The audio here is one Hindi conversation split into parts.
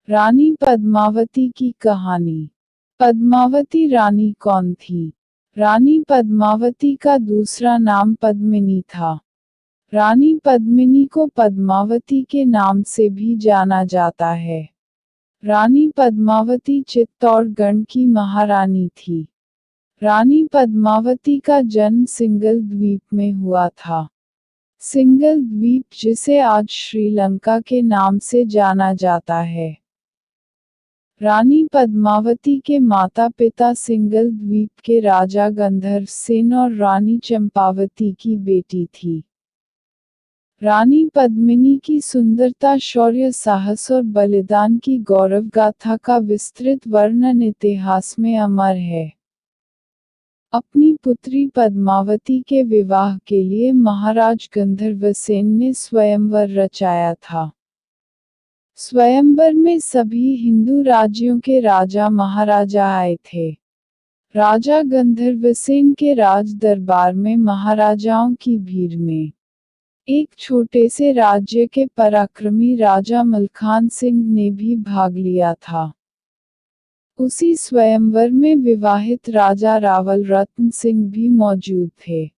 रानी पद्मावती की कहानी। पद्मावती रानी कौन थी? रानी पद्मावती का दूसरा नाम पद्मिनी था। रानी पद्मिनी को पद्मावती के नाम से भी जाना जाता है। रानी पद्मावती चित्तौड़गढ़ की महारानी थी। रानी पद्मावती का जन्म सिंगल द्वीप में हुआ था। सिंगल द्वीप, जिसे आज श्रीलंका के नाम से जाना जाता है। रानी पद्मावती के माता पिता सिंगल द्वीप के राजा गंधर्व सेन और रानी चंपावती की बेटी थी। रानी पद्मिनी की सुंदरता, शौर्य, साहस और बलिदान की गौरव गाथा का विस्तृत वर्णन इतिहास में अमर है। अपनी पुत्री पद्मावती के विवाह के लिए महाराज गंधर्वसेन ने स्वयंवर रचाया था। स्वयंवर में सभी हिंदू राज्यों के राजा महाराजा आए थे। राजा गंधर्वसेन के राज दरबार में महाराजाओं की भीड़ में एक छोटे से राज्य के पराक्रमी राजा मलखान सिंह ने भी भाग लिया था। उसी स्वयंवर में विवाहित राजा रावल रत्न सिंह भी मौजूद थे।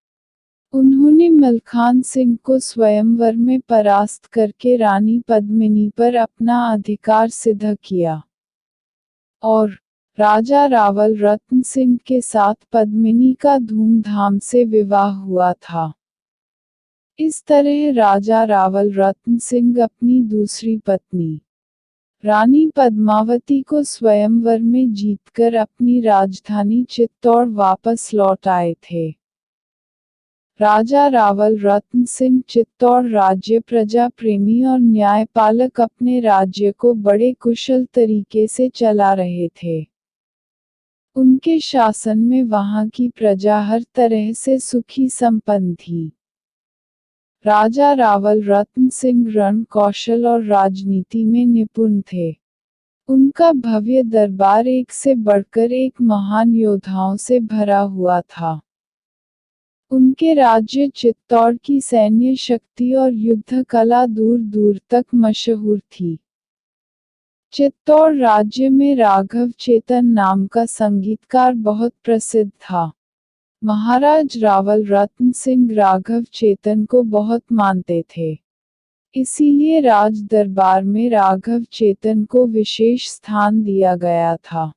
उन्होंने मलखान सिंह को स्वयंवर में परास्त करके रानी पद्मिनी पर अपना अधिकार सिद्ध किया और राजा रावल रत्न सिंह के साथ पद्मिनी का धूमधाम से विवाह हुआ था। इस तरह राजा रावल रत्न सिंह अपनी दूसरी पत्नी रानी पद्मावती को स्वयंवर में जीतकर अपनी राजधानी चित्तौड़ वापस लौट आए थे। राजा रावल रत्न सिंह चित्तौड़ राज्य प्रजा प्रेमी और न्यायपालक अपने राज्य को बड़े कुशल तरीके से चला रहे थे। उनके शासन में वहां की प्रजा हर तरह से सुखी संपन्न थी। राजा रावल रत्न सिंह रण कौशल और राजनीति में निपुण थे। उनका भव्य दरबार एक से बढ़कर एक महान योद्धाओं से भरा हुआ था। उनके राज्य चित्तौड़ की सैन्य शक्ति और युद्ध कला दूर दूर तक मशहूर थी। चित्तौड़ राज्य में राघव चेतन नाम का संगीतकार बहुत प्रसिद्ध था। महाराज रावल रत्न सिंह राघव चेतन को बहुत मानते थे। इसीलिए राज दरबार में राघव चेतन को विशेष स्थान दिया गया था।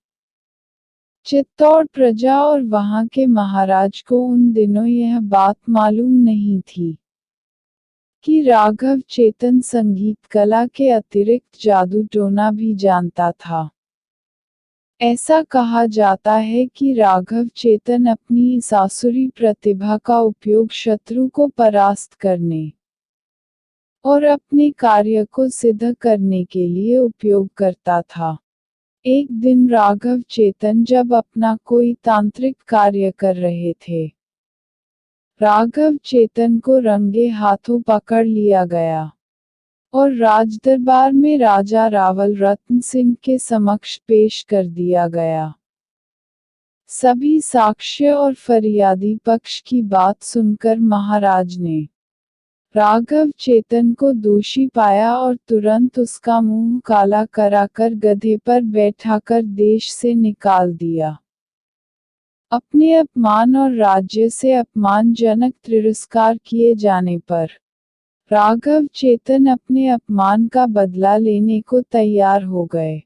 चित्तौड़ प्रजा और वहां के महाराज को उन दिनों यह बात मालूम नहीं थी कि राघव चेतन संगीत कला के अतिरिक्त जादू टोना भी जानता था। ऐसा कहा जाता है कि राघव चेतन अपनी इस आसुरी प्रतिभा का उपयोग शत्रु को परास्त करने और अपने कार्य को सिद्ध करने के लिए उपयोग करता था। एक दिन राघव चेतन जब अपना कोई तांत्रिक कार्य कर रहे थे, राघव चेतन को रंगे हाथों पकड़ लिया गया और राजदरबार में राजा रावल रत्न सिंह के समक्ष पेश कर दिया गया। सभी साक्ष्य और फरियादी पक्ष की बात सुनकर महाराज ने राघव चेतन को दोषी पाया और तुरंत उसका मुंह काला कराकर गधे पर बैठाकर देश से निकाल दिया। अपने अपमान और राज्य से अपमानजनक तिरस्कार किए जाने पर राघव चेतन अपने अपमान का बदला लेने को तैयार हो गए।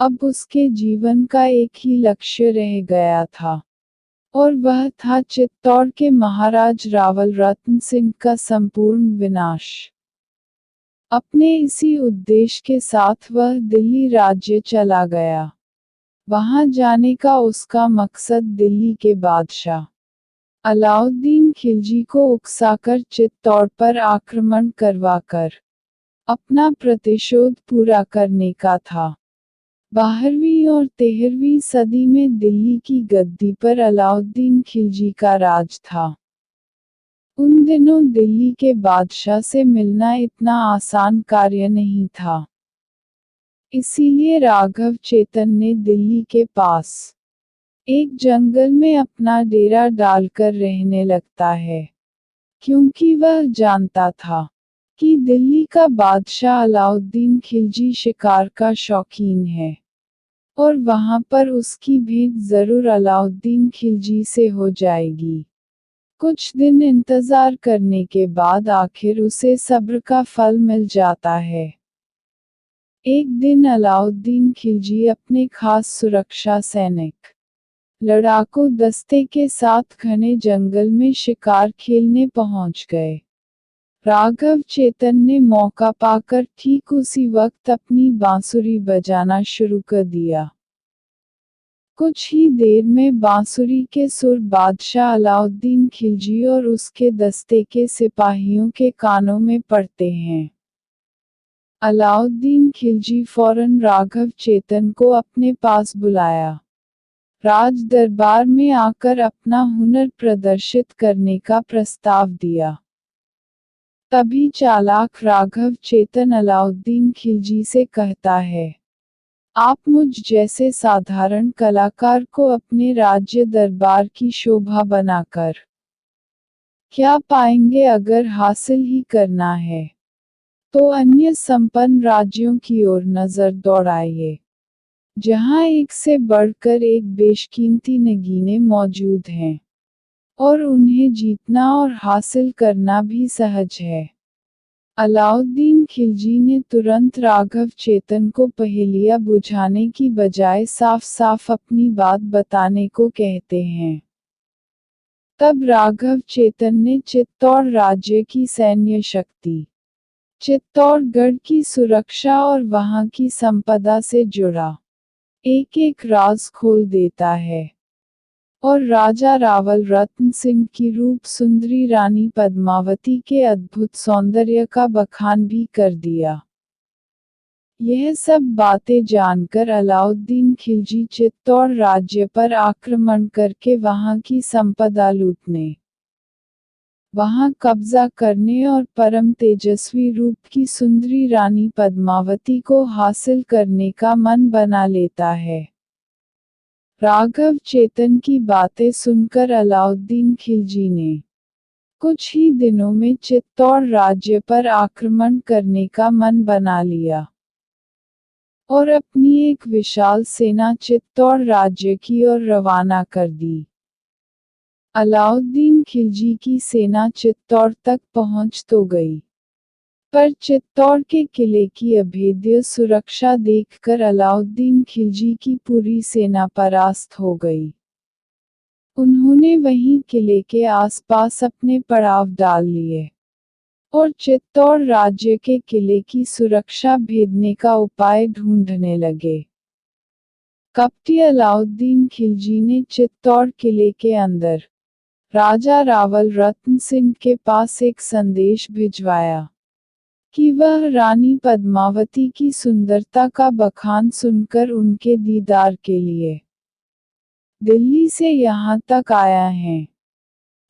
अब उसके जीवन का एक ही लक्ष्य रह गया था और वह था चित्तौड़ के महाराज रावल रत्न सिंह का संपूर्ण विनाश। अपने इसी उद्देश्य के साथ वह दिल्ली राज्य चला गया। वहां जाने का उसका मकसद दिल्ली के बादशाह अलाउद्दीन खिलजी को उकसाकर चित्तौड़ पर आक्रमण करवाकर अपना प्रतिशोध पूरा करने का था। 12वीं और 13वीं सदी में दिल्ली की गद्दी पर अलाउद्दीन खिलजी का राज था। उन दिनों दिल्ली के बादशाह से मिलना इतना आसान कार्य नहीं था। इसीलिए राघव चेतन ने दिल्ली के पास एक जंगल में अपना डेरा डालकर रहने लगता है, क्योंकि वह जानता था कि दिल्ली का बादशाह अलाउद्दीन खिलजी शिकार का शौकीन है, और वहां पर उसकी भेंट जरूर अलाउद्दीन खिलजी से हो जाएगी। कुछ दिन इंतजार करने के बाद आखिर उसे सब्र का फल मिल जाता है। एक दिन अलाउद्दीन खिलजी अपने खास सुरक्षा सैनिक लड़ाकू दस्ते के साथ घने जंगल में शिकार खेलने पहुंच गए। राघव चेतन ने मौका पाकर ठीक उसी वक्त अपनी बांसुरी बजाना शुरू कर दिया। कुछ ही देर में बांसुरी के सुर बादशाह अलाउद्दीन खिलजी और उसके दस्ते के सिपाहियों के कानों में पड़ते हैं। अलाउद्दीन खिलजी फौरन राघव चेतन को अपने पास बुलाया। राज दरबार में आकर अपना हुनर प्रदर्शित करने का प्रस्ताव दिया। तभी चालाक राघव चेतन अलाउद्दीन खिलजी से कहता है, आप मुझ जैसे साधारण कलाकार को अपने राज्य दरबार की शोभा बनाकर क्या पाएंगे? अगर हासिल ही करना है तो अन्य संपन्न राज्यों की ओर नजर दौड़ाइए, जहां एक से बढ़कर एक बेशकीमती नगीने मौजूद हैं, और उन्हें जीतना और हासिल करना भी सहज है। अलाउद्दीन खिलजी ने तुरंत राघव चेतन को पहेलियां बुझाने की बजाय साफ साफ अपनी बात बताने को कहते हैं। तब राघव चेतन ने चित्तौड़ राज्य की सैन्य शक्ति, चित्तौड़गढ़ की सुरक्षा और वहां की संपदा से जुड़ा एक एक राज खोल देता है, और राजा रावल रत्न सिंह की रूप सुंदरी रानी पद्मावती के अद्भुत सौंदर्य का बखान भी कर दिया। यह सब बातें जानकर अलाउद्दीन खिलजी चित्तौड़ राज्य पर आक्रमण करके वहां की संपदा लूटने, वहां कब्जा करने और परम तेजस्वी रूप की सुंदरी रानी पद्मावती को हासिल करने का मन बना लेता है। राघव चेतन की बातें सुनकर अलाउद्दीन खिलजी ने कुछ ही दिनों में चित्तौड़ राज्य पर आक्रमण करने का मन बना लिया, और अपनी एक विशाल सेना चित्तौड़ राज्य की ओर रवाना कर दी। अलाउद्दीन खिलजी की सेना चित्तौड़ तक पहुंच तो गई, पर चित्तौड़ के किले की अभेद्य सुरक्षा देखकर अलाउद्दीन खिलजी की पूरी सेना परास्त हो गई। उन्होंने वहीं किले के आसपास अपने पड़ाव डाल लिए, और चित्तौड़ राज्य के किले की सुरक्षा भेदने का उपाय ढूंढने लगे। कपटी अलाउद्दीन खिलजी ने चित्तौड़ किले के अंदर राजा रावल रत्न सिंह के पास एक संदेश भिजवाया कि वह रानी पद्मावती की सुंदरता का बखान सुनकर उनके दीदार के लिए दिल्ली से यहाँ तक आया है,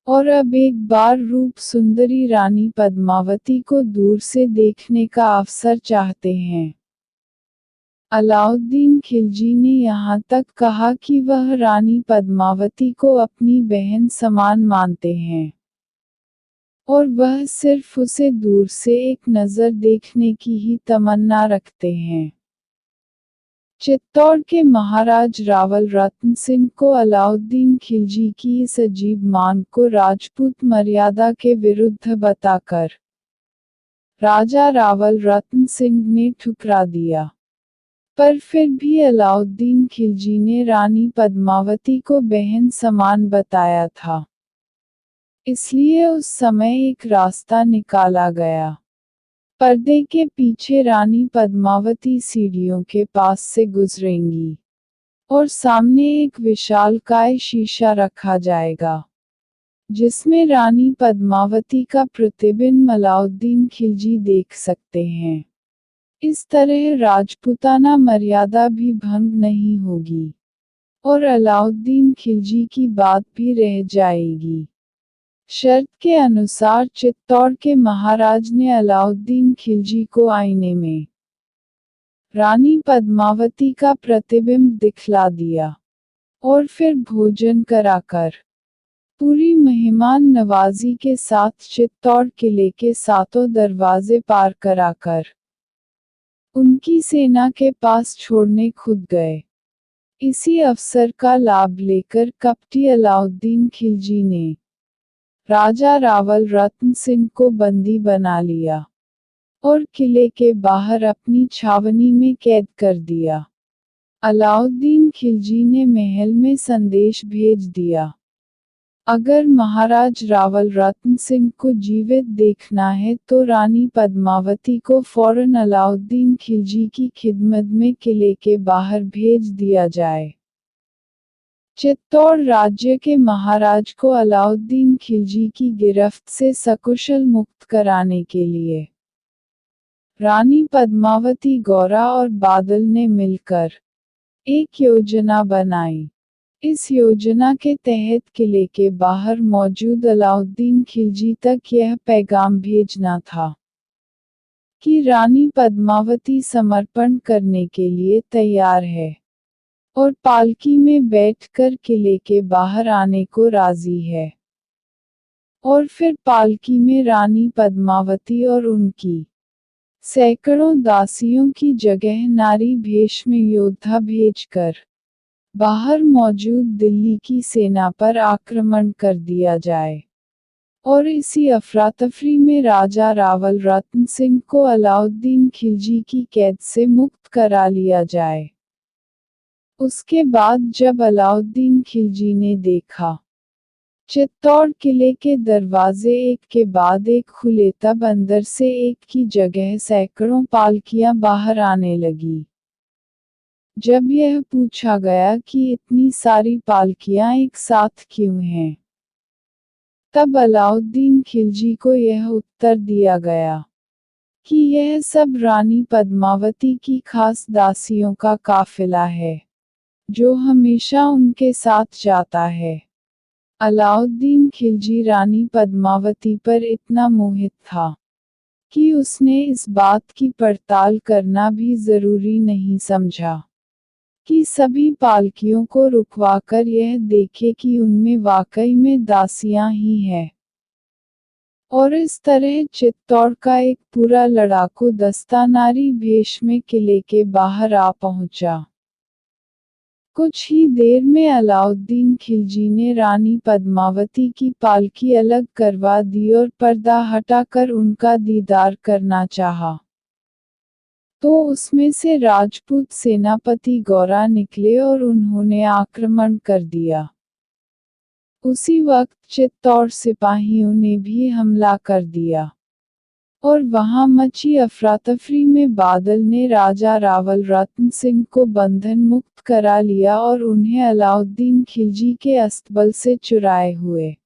और अब एक बार रूप सुंदरी रानी पद्मावती को दूर से देखने का अवसर चाहते हैं। अलाउद्दीन खिलजी ने यहाँ तक कहा कि वह रानी पद्मावती को अपनी बहन समान मानते हैं, और वह सिर्फ उसे दूर से एक नज़र देखने की ही तमन्ना रखते हैं। चित्तौड़ के महाराज रावल रत्न सिंह को अलाउद्दीन खिलजी की इस अजीब मांग को राजपूत मर्यादा के विरुद्ध बताकर राजा रावल रत्न सिंह ने ठुकरा दिया। पर फिर भी अलाउद्दीन खिलजी ने रानी पद्मावती को बहन समान बताया था, इसलिए उस समय एक रास्ता निकाला गया। पर्दे के पीछे रानी पद्मावती सीढ़ियों के पास से गुजरेंगी, और सामने एक विशालकाय शीशा रखा जाएगा, जिसमें रानी पद्मावती का प्रतिबिंब अलाउद्दीन खिलजी देख सकते हैं। इस तरह राजपूताना मर्यादा भी भंग नहीं होगी, और अलाउद्दीन खिलजी की बात भी रह जाएगी। शर्त के अनुसार चित्तौड़ के महाराज ने अलाउद्दीन खिलजी को आईने में रानी पद्मावती का प्रतिबिंब दिखला दिया, और फिर भोजन कराकर पूरी मेहमान नवाजी के साथ चित्तौड़ किले के सातों दरवाजे पार कराकर उनकी सेना के पास छोड़ने खुद गए। इसी अवसर का लाभ लेकर कपटी अलाउद्दीन खिलजी ने राजा रावल रत्न सिंह को बंदी बना लिया और किले के बाहर अपनी छावनी में कैद कर दिया। अलाउद्दीन खिलजी ने महल में संदेश भेज दिया, अगर महाराज रावल रत्न सिंह को जीवित देखना है तो रानी पद्मावती को फौरन अलाउद्दीन खिलजी की खिदमत में किले के बाहर भेज दिया जाए। चित्तौड़ राज्य के महाराज को अलाउद्दीन खिलजी की गिरफ्त से सकुशल मुक्त कराने के लिए रानी पद्मावती गौरा और बादल ने मिलकर एक योजना बनाई। इस योजना के तहत किले के बाहर मौजूद अलाउद्दीन खिलजी तक यह पैगाम भेजना था कि रानी पद्मावती समर्पण करने के लिए तैयार है और पालकी में बैठकर किले के बाहर आने को राजी है। और फिर पालकी में रानी पद्मावती और उनकी सैकड़ों दासियों की जगह नारी भेष में योद्धा भेजकर बाहर मौजूद दिल्ली की सेना पर आक्रमण कर दिया जाए और इसी अफरा-तफरी में राजा रावल रत्न सिंह को अलाउद्दीन खिलजी की कैद से मुक्त करा लिया जाए। उसके बाद जब अलाउद्दीन खिलजी ने देखा चित्तौड़ किले के दरवाजे एक के बाद एक खुले तब अंदर से एक की जगह सैकड़ों पालकियां बाहर आने लगी। जब यह पूछा गया कि इतनी सारी पालकियां एक साथ क्यों हैं, तब अलाउद्दीन खिलजी को यह उत्तर दिया गया कि यह सब रानी पद्मावती की खास दासियों का काफिला है, जो हमेशा उनके साथ जाता है। अलाउद्दीन खिलजी रानी पद्मावती पर इतना मोहित था कि उसने इस बात की पड़ताल करना भी जरूरी नहीं समझा कि सभी पालकियों को रुकवाकर यह देखे कि उनमें वाकई में दासियां ही हैं। और इस तरह चित्तौड़ का एक पूरा लड़ाकू दस्ता नारी भेष में किले के बाहर आ पहुंचा। कुछ ही देर में अलाउद्दीन खिलजी ने रानी पद्मावती की पालकी अलग करवा दी और पर्दा हटाकर उनका दीदार करना चाहा, तो उसमें से राजपूत सेनापति गौरा निकले और उन्होंने आक्रमण कर दिया। उसी वक्त चित्तौड़ सिपाहियों ने भी हमला कर दिया और वहां मची अफरा-तफरी में बादल ने राजा रावल रत्न सिंह को बंधन मुक्त करा लिया और उन्हें अलाउद्दीन खिलजी के अस्तबल से चुराए हुए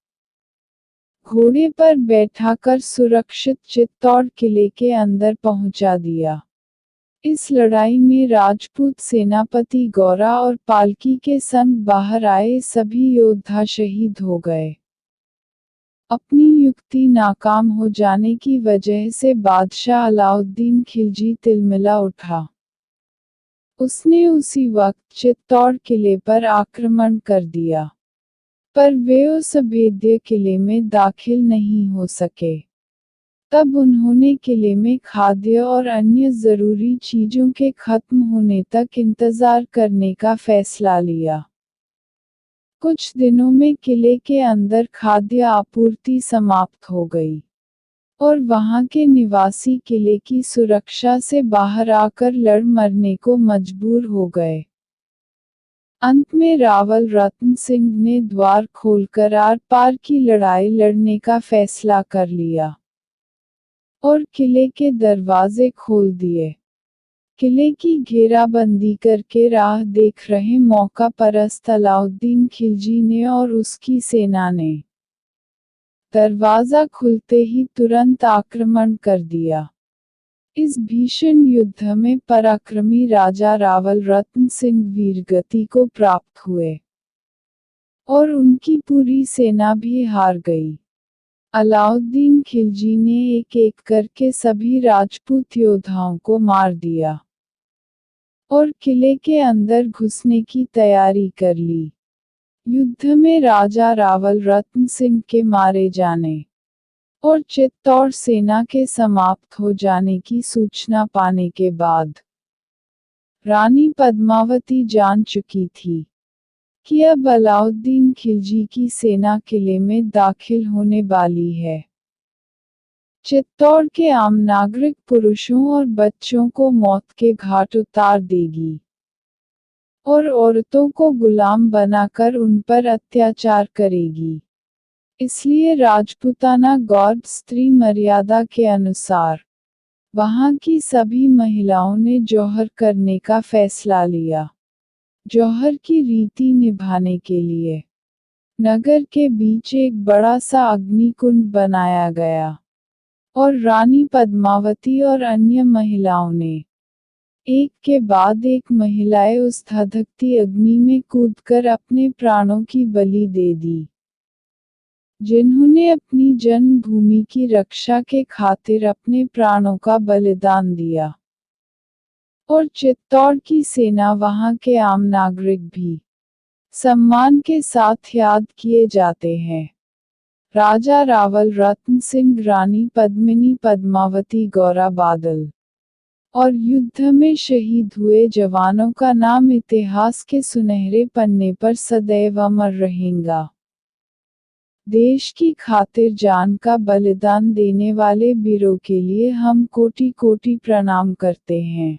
घोड़े पर बैठाकर सुरक्षित चित्तौड़ किले के अंदर पहुंचा दिया। इस लड़ाई में राजपूत सेनापति गौरा और पालकी के संग बाहर आए सभी योद्धा शहीद हो गए। अपनी युक्ति नाकाम हो जाने की वजह से बादशाह अलाउद्दीन खिलजी तिलमिला उठा। उसने उसी वक्त चित्तौड़ किले पर आक्रमण कर दिया, पर वे उस अभेद्य किले में दाखिल नहीं हो सके। तब उन्होंने किले में खाद्य और अन्य जरूरी चीजों के खत्म होने तक इंतजार करने का फैसला लिया। कुछ दिनों में किले के अंदर खाद्य आपूर्ति समाप्त हो गई और वहां के निवासी किले की सुरक्षा से बाहर आकर लड़ मरने को मजबूर हो गए। अंत में रावल रत्न सिंह ने द्वार खोलकर आर पार की लड़ाई लड़ने का फैसला कर लिया और किले के दरवाजे खोल दिए। किले की घेराबंदी करके राह देख रहे मौका परस्त अलाउद्दीन खिलजी ने और उसकी सेना ने दरवाजा खुलते ही तुरंत आक्रमण कर दिया। इस भीषण युद्ध में पराक्रमी राजा रावल रत्न सिंह वीरगति को प्राप्त हुए और उनकी पूरी सेना भी हार गई। अलाउद्दीन खिलजी ने एक एक करके सभी राजपूत योद्धाओं को मार दिया और किले के अंदर घुसने की तैयारी कर ली। युद्ध में राजा रावल रत्न सिंह के मारे जाने और चित्तौड़ सेना के समाप्त हो जाने की सूचना पाने के बाद रानी पद्मावती जान चुकी थी कि अब अलाउद्दीन खिलजी की सेना किले में दाखिल होने वाली है। चित्तौड़ के आम नागरिक पुरुषों और बच्चों को मौत के घाट उतार देगी और औरतों को गुलाम बनाकर उन पर अत्याचार करेगी। इसलिए राजपूताना गौरव स्त्री मर्यादा के अनुसार वहां की सभी महिलाओं ने जौहर करने का फैसला लिया। जौहर की रीति निभाने के लिए नगर के बीच एक बड़ा सा अग्निकुंड बनाया गया और रानी पद्मावती और अन्य महिलाओं ने एक के बाद एक महिलाएं उस धधकती अग्नि में कूदकर अपने प्राणों की बलि दे दी, जिन्होंने अपनी जन्मभूमि की रक्षा के खातिर अपने प्राणों का बलिदान दिया। और चित्तौड़ की सेना वहां के आम नागरिक भी सम्मान के साथ याद किए जाते हैं। राजा रावल रत्न सिंह, रानी पद्मिनी पद्मावती गौरा बादल और युद्ध में शहीद हुए जवानों का नाम इतिहास के सुनहरे पन्ने पर सदैव अमर रहेगा। देश की खातिर जान का बलिदान देने वाले वीरों के लिए हम कोटि कोटि प्रणाम करते हैं।